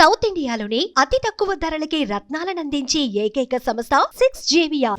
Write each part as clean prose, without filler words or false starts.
South ఇండియాలోనే అతి తక్కువ ధరలకి రత్నాలనందించే ఏకైక సంస్థ 6JVR.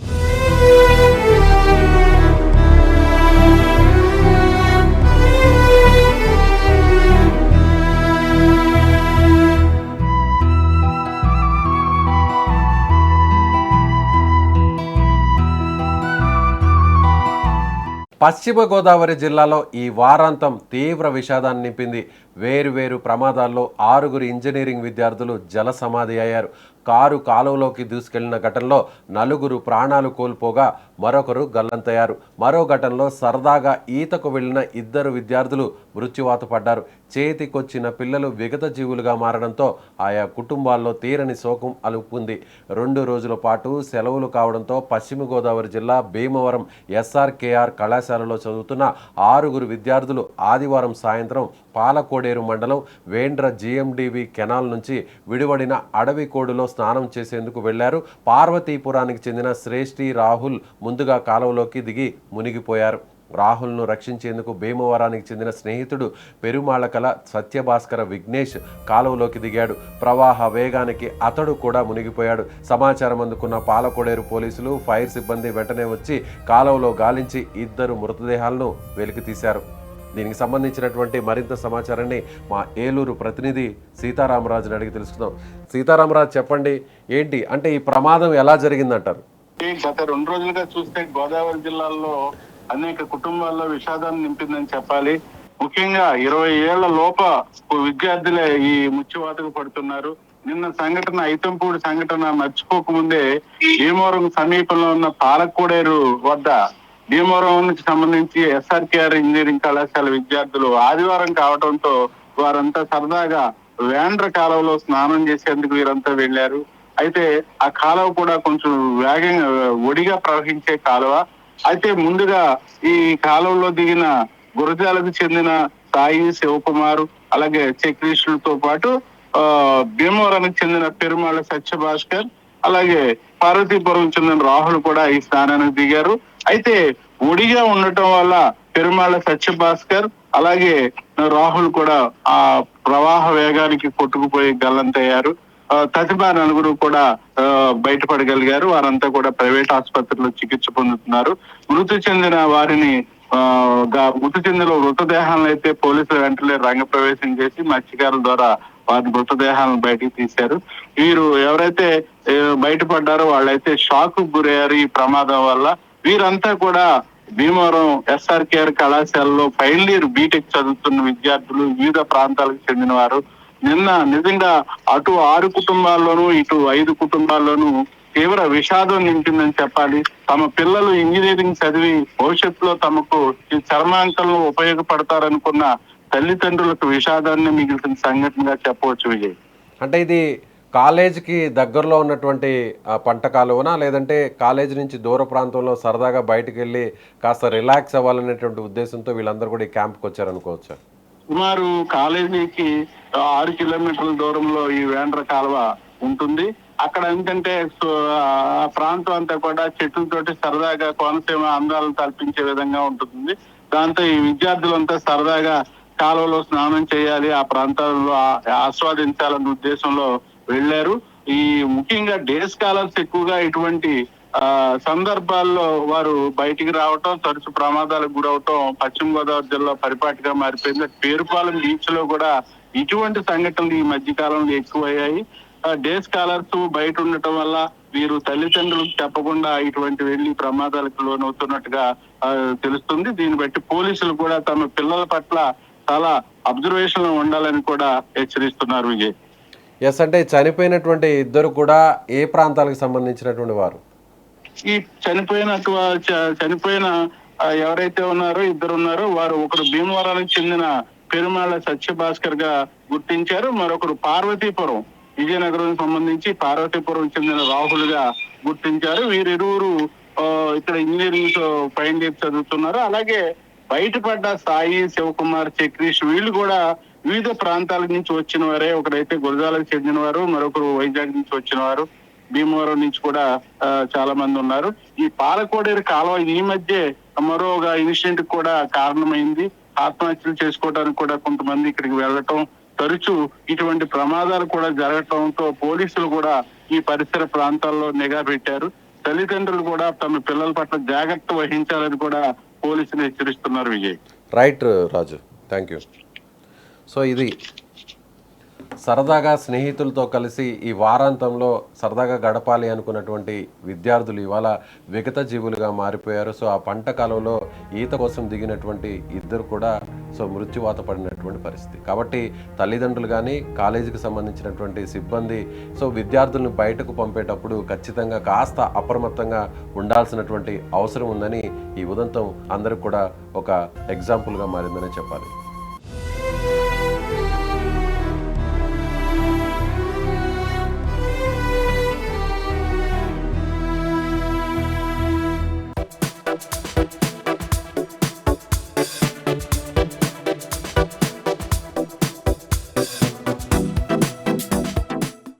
పశ్చిమ గోదావరి జిల్లాలో ఈ వారాంతం తీవ్ర విషాదాన్ని నింపింది. వేరు ప్రమాదాల్లో 6 ఇంజనీరింగ్ విద్యార్థులు జల సమాధి అయ్యారు. కారు కాలువలోకి దూసుకెళ్లిన ఘటనలో 4 ప్రాణాలు కోల్పోగా మరొకరు గల్లంతయ్యారు. మరో ఘటనలో సరదాగా ఈతకు వెళ్లిన 2 విద్యార్థులు మృత్యువాత పడ్డారు. చేతికొచ్చిన పిల్లలు విగత జీవులుగా మారడంతో ఆయా కుటుంబాల్లో తీరని శోకం అలుపుకుంది. 2 రోజుల పాటు సెలవులు కావడంతో పశ్చిమ గోదావరి జిల్లా భీమవరం SRKR కళాశాలలో చదువుతున్న 6 విద్యార్థులు ఆదివారం సాయంత్రం పాలకోడేరు మండలం వేండ్ర GMDV కెనాల్ నుంచి విడివడిన అడవి కోడులో స్నానం చేసేందుకు వెళ్లారు. పార్వతీపురానికి చెందిన శ్రేష్ఠి రాహుల్ ముందుగా కాలువలోకి దిగి మునిగిపోయారు. రాహుల్ను రక్షించేందుకు భీమవరానికి చెందిన స్నేహితుడు పెరుమాళకల సత్యభాస్కర విఘ్నేష్ కాలువలోకి దిగాడు. ప్రవాహ వేగానికి అతడు కూడా మునిగిపోయాడు. సమాచారం అందుకున్న పాలకోడేరు పోలీసులు, ఫైర్ సిబ్బంది వెంటనే వచ్చి కాలువలో గాలించి 2 మృతదేహాలను వెలికితీశారు. దీనికి సంబంధించినటువంటి మరింత సమాచారాన్ని మా ఏలూరు ప్రతినిధి సీతారామరాజుని అడిగి తెలుసుకుందాం. సీతారామరాజు, చెప్పండి, ఏంటి అంటే ఈ ప్రమాదం ఎలా జరిగిందంటారు? గత 2 రోజులుగా చూస్తే గోదావరి జిల్లాలో అనేక కుటుంబాల్లో విషాదాన్ని నింపిందని చెప్పాలి. ముఖ్యంగా 20 ఏళ్ల లోప విద్యార్థులే ఈ ముత్యవాతకు పడుతున్నారు. నిన్న సంఘటన ఐతంపూడి సంఘటన మర్చిపోకముందే భీమవరం సమీపంలో ఉన్న పాలకోడేరు వద్ద భీమవరంకి సంబంధించి SRKR ఇంజనీరింగ్ కళాశాల విద్యార్థులు ఆదివారం కావడంతో వారంతా సరదాగా వేండ్ర కాలువలో స్నానం చేసేందుకు వీరంతా వెళ్లారు. అయితే ఆ కాలువ కూడా కొంచెం వేగంగా ఒడిగా ప్రవహించే కాలువ. అయితే ముందుగా ఈ కాలువలో దిగిన గురజాలకు చెందిన సాయి, శివకుమార్, అలాగే చక్రీషులతో పాటు భీమవరానికి చెందిన పెరుమాళ సత్యభాస్కర్, అలాగే పార్వతీపురం చెందిన రాహుల్ కూడా ఈ స్నానానికి దిగారు. అయితే ఒడిగా ఉండటం వల్ల పెరుమాళ సత్యభాస్కర్ అలాగే రాహుల్ కూడా ఆ ప్రవాహ వేగానికి కొట్టుకుపోయి గల్లంతయ్యారు. తదిపా 4 కూడా బయటపడగలిగారు. వారంతా కూడా ప్రైవేట్ ఆసుపత్రిలో చికిత్స పొందుతున్నారు. మృతి చెందిన మృతదేహాలను అయితే పోలీసులు వెంటనే రంగప్రవేశం చేసి మత్స్యకారుల ద్వారా వారి మృతదేహాలను బయటికి తీశారు. వీరు ఎవరైతే బయటపడ్డారో వాళ్ళైతే షాక్ గురయ్యారు ఈ ప్రమాదం వల్ల. వీరంతా కూడా భీమవరం SRKR కళాశాలలో ఫైనల్ ఇయర్ బీటెక్ చదువుతున్న విద్యార్థులు, వివిధ ప్రాంతాలకు చెందిన వారు. నిన్న నిజంగా అటు 6 కుటుంబాల్లోనూ ఇటు 5 కుటుంబాల్లోనూ తీవ్ర విషాదం నింపిందని చెప్పాలి. తమ పిల్లలు ఇంజనీరింగ్ చదివి భవిష్యత్తులో తమకు ఈ చర్మాంకంలో ఉపయోగపడతారనుకున్న తల్లిదండ్రులకు విషాదాన్ని మిగిలిన సంఘటనగా చెప్పవచ్చు. విజయ్, అంటే ఇది కాలేజీకి దగ్గరలో ఉన్నటువంటి పంట కాలువనా, లేదంటే కాలేజీ నుంచి దూర ప్రాంతంలో సరదాగా బయటకు వెళ్ళి కాస్త రిలాక్స్ అవ్వాలనేటువంటి ఉద్దేశంతో వీళ్ళందరూ కూడా ఈ క్యాంప్కి వచ్చారనుకోవచ్చా? సుమారు కాలేజీకి 6 కిలోమీటర్ల దూరంలో ఈ వేండ్ర కాలువ ఉంటుంది. అక్కడ ఏంటంటే ఆ ప్రాంతం అంతా కూడా చెట్లతోటి సరదాగా కోనసీమ అందాలను తలపించే విధంగా ఉంటుంది. దాంతో ఈ విద్యార్థులంతా సరదాగా కాలువలో స్నానం చేయాలి, ఆ ప్రాంతాల్లో ఆస్వాదించాలన్న ఉద్దేశంలో వెళ్లారు. ఈ ముఖ్యంగా డే స్కాలర్స్ ఎక్కువగా ఇటువంటి సందర్భాల్లో వారు బయటికి రావటం, తరచు ప్రమాదాలకు గురవటం పశ్చిమ గోదావరి జిల్లా పరిపాటిగా మారిపోయింది. పేరుపాలెం బీచ్ లో కూడా ఇటువంటి సంఘటనలు ఈ మధ్య కాలంలో ఎక్కువయ్యాయి. డే స్కాలర్స్ బయట ఉండటం వల్ల వీరు తల్లిదండ్రులకు చెప్పకుండా ఇటువంటి వెళ్లి ప్రమాదాలకు లోనవుతున్నట్టుగా తెలుస్తుంది. దీన్ని బట్టి పోలీసులు కూడా తమ పిల్లల పట్ల చాలా అబ్జర్వేషన్ లో ఉండాలని కూడా హెచ్చరిస్తున్నారు. విజయ్, ఎస్, అంటే చనిపోయినటువంటి 2 కూడా ఏ ప్రాంతాలకు సంబంధించినటువంటి వారు? ఈ చనిపోయిన ఎవరైతే ఉన్నారో 2 ఉన్నారో వారు ఒకరు భీమవరానికి చెందిన పెరుమాళ సత్యభాస్కర్ గా గుర్తించారు. మరొకరు పార్వతీపురం, విజయనగరం సంబంధించి పార్వతీపురం చెందిన రాహుల్ గా గుర్తించారు. వీరిరువురు ఇక్కడ ఇంజనీరింగ్ ఫైనల్ ఇయర్ చదువుతున్నారు. అలాగే బయటపడ్డ సాయి, శివకుమార్, చక్రీష్ వీళ్ళు కూడా వివిధ ప్రాంతాల నుంచి వచ్చిన వారే. ఒకరైతే గురజాలకు చెందిన వారు, మరొకరు వైజాగ్ నుంచి వచ్చిన వారు, భీమవరం నుంచి కూడా చాలా మంది ఉన్నారు. ఈ పాలకోడేరు కాలువ ఈ మధ్య మరో ఇన్సిడెంట్ కూడా కారణమైంది. ఆత్మహత్యలు చేసుకోవడానికి కూడా కొంతమంది ఇక్కడికి వెళ్ళటం, తరచూ ఇటువంటి ప్రమాదాలు కూడా జరగటంతో పోలీసులు కూడా ఈ పరిసర ప్రాంతాల్లో నిఘా పెట్టారు. తల్లిదండ్రులు కూడా తమ పిల్లల పట్ల జాగ్రత్త వహించాలని కూడా పోలీసులు హెచ్చరిస్తున్నారు. Vijay. Right Raju, thank you. So ఇది సరదాగా స్నేహితులతో కలిసి ఈ వారాంతంలో సరదాగా గడపాలి అనుకున్నటువంటి విద్యార్థులు ఇవాళ విగత జీవులుగా మారిపోయారు. సో ఆ పంట కాలంలో ఈత కోసం దిగినటువంటి ఇద్దరు కూడా మృత్యువాత పడినటువంటి పరిస్థితి. కాబట్టి తల్లిదండ్రులు కానీ కాలేజీకి సంబంధించినటువంటి సిబ్బంది విద్యార్థులను బయటకు పంపేటప్పుడు ఖచ్చితంగా కాస్త అప్రమత్తంగా ఉండాల్సినటువంటి అవసరం ఉందని ఈ ఉదంతం అందరికి కూడా ఒక ఎగ్జాంపుల్గా మారిందని చెప్పాలి.